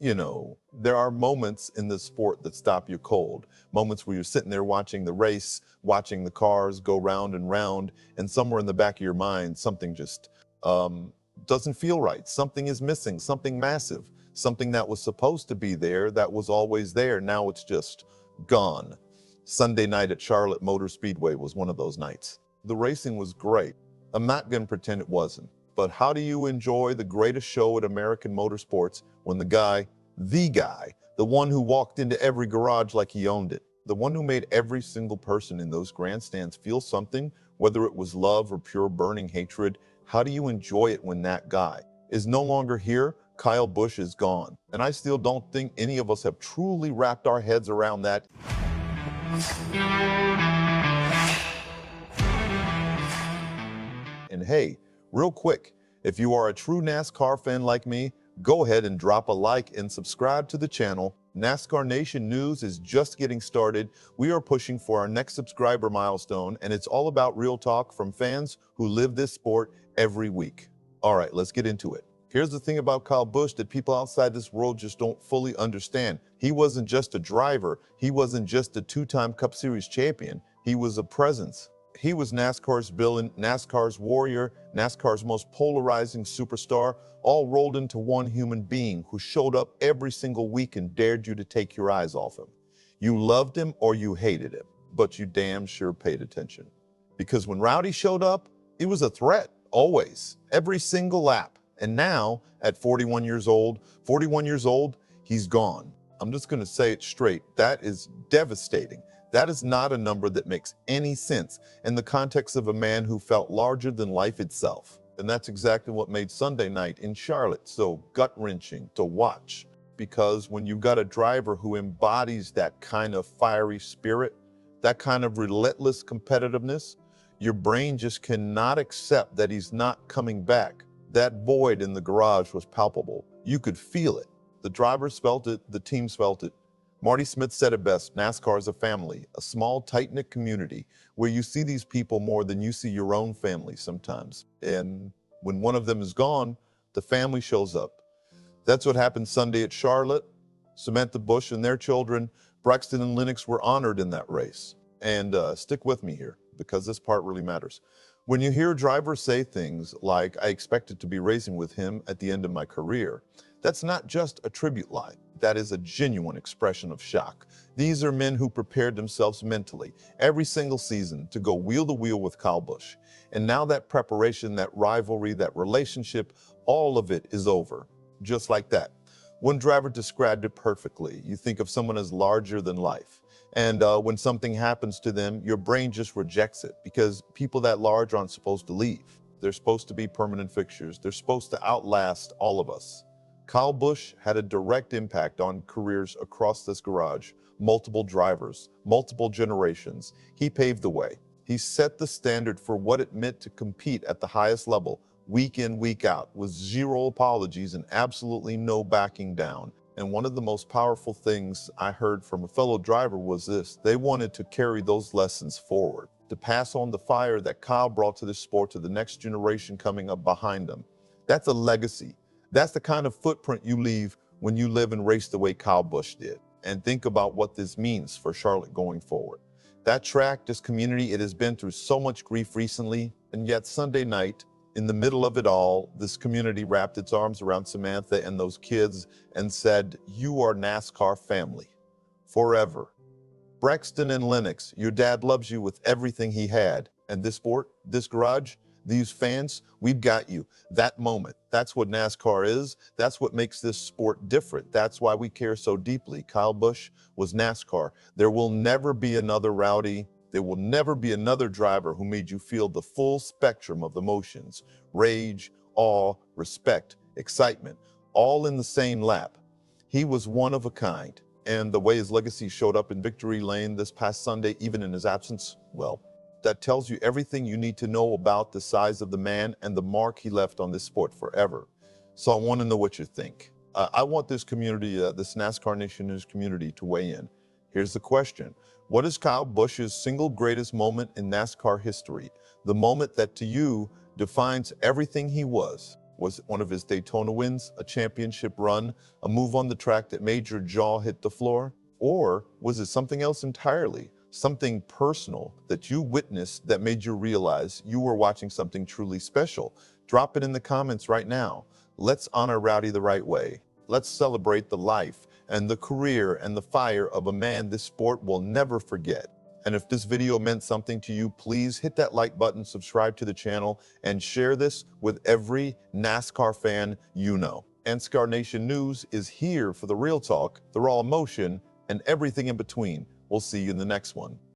There are moments in the sport that stop you cold. Moments where you're sitting there watching the race, watching the cars go round and round, and somewhere in the back of your mind, something just um, doesn't feel right. Something is missing, something massive, something that was supposed to be there, that was always there. Now it's just gone. Sunday night at Charlotte Motor Speedway was one of those nights. The racing was great. I'm not going to pretend it wasn't. But how do you enjoy the greatest show at American motorsports when the guy, the one who walked into every garage like he owned it, the one who made every single person in those grandstands feel something, whether it was love or pure burning hatred, how do you enjoy it when that guy is no longer here? Kyle Busch is gone. And I still don't think any of us have truly wrapped our heads around that. And hey, real quick, if you are a true NASCAR fan like me, go ahead and drop a like and subscribe to the channel. NASCAR Nation news is just getting started. We are pushing for our next subscriber milestone, and it's all about real talk from fans who live this sport every week. All right, let's get into it. Here's the thing about Kyle Busch that people outside this world just don't fully understand. He wasn't just a driver. He wasn't just a two-time Cup Series champion. He was a presence. He was NASCAR's villain, NASCAR's warrior, NASCAR's most polarizing superstar, all rolled into one human being who showed up every single week and dared you to take your eyes off him. You loved him or you hated him, but you damn sure paid attention. Because when Rowdy showed up, he was a threat, always, every single lap. And now, at 41 years old, he's gone. I'm just going to say it straight. That is devastating. That is not a number that makes any sense in the context of a man who felt larger than life itself. And that's exactly what made Sunday night in Charlotte so gut-wrenching to watch. Because when you've got a driver who embodies that kind of fiery spirit, that kind of relentless competitiveness, your brain just cannot accept that he's not coming back. That void in the garage was palpable. You could feel it. The drivers felt it, the teams felt it. Marty Smith said it best, NASCAR is a family, a small, tight-knit community where you see these people more than you see your own family sometimes. And when one of them is gone, the family shows up. That's what happened Sunday at Charlotte. Samantha Busch and their children, Braxton and Lennox, were honored in that race. And stick with me here, because this part really matters. When you hear drivers say things like, I expected to be racing with him at the end of my career, that's not just a tribute line. That is a genuine expression of shock. These are men who prepared themselves mentally every single season to go wheel to wheel with Kyle Busch. And now that preparation, that rivalry, that relationship, all of it is over. Just like that. One driver described it perfectly. You think of someone as larger than life. And when something happens to them, your brain just rejects it because people that large aren't supposed to leave. They're supposed to be permanent fixtures. They're supposed to outlast all of us. Kyle Busch had a direct impact on careers across this garage, multiple drivers, multiple generations. He paved the way. He set the standard for what it meant to compete at the highest level, week in, week out, with zero apologies and absolutely no backing down. And one of the most powerful things I heard from a fellow driver was this: they wanted to carry those lessons forward, to pass on the fire that Kyle brought to this sport to the next generation coming up behind them. That's a legacy. That's the kind of footprint you leave when you live and race the way Kyle Busch did. And think about what this means for Charlotte going forward. That track, this community, it has been through so much grief recently, and yet Sunday night, in the middle of it all, this community wrapped its arms around Samantha and those kids and said, you are NASCAR family, forever. Braxton and Lennox, your dad loves you with everything he had. And this sport, this garage, these fans, we've got you. That moment, that's what NASCAR is. That's what makes this sport different. That's why we care so deeply. Kyle Busch was NASCAR. There will never be another Rowdy. There will never be another driver who made you feel the full spectrum of emotions: rage, awe, respect, excitement, all in the same lap. He was one of a kind. And the way his legacy showed up in victory lane this past Sunday, even in his absence, well, that tells you everything you need to know about the size of the man and the mark he left on this sport forever. So I want to know what you think. I want this community, this NASCAR Nation News community, to weigh in. Here's the question. What is Kyle Busch's single greatest moment in NASCAR history? The moment that to you defines everything he was. Was it one of his Daytona wins, a championship run, a move on the track that made your jaw hit the floor? Or was it something else entirely? Something personal that you witnessed that made you realize you were watching something truly special? Drop it in the comments right now. Let's honor Rowdy the right way. Let's celebrate the life and the career and the fire of a man this sport will never forget. And if this video meant something to you, please hit that like button, subscribe to the channel, and share this with every NASCAR fan you know. NASCAR Nation News is here for the real talk, the raw emotion, and everything in between. We'll see you in the next one.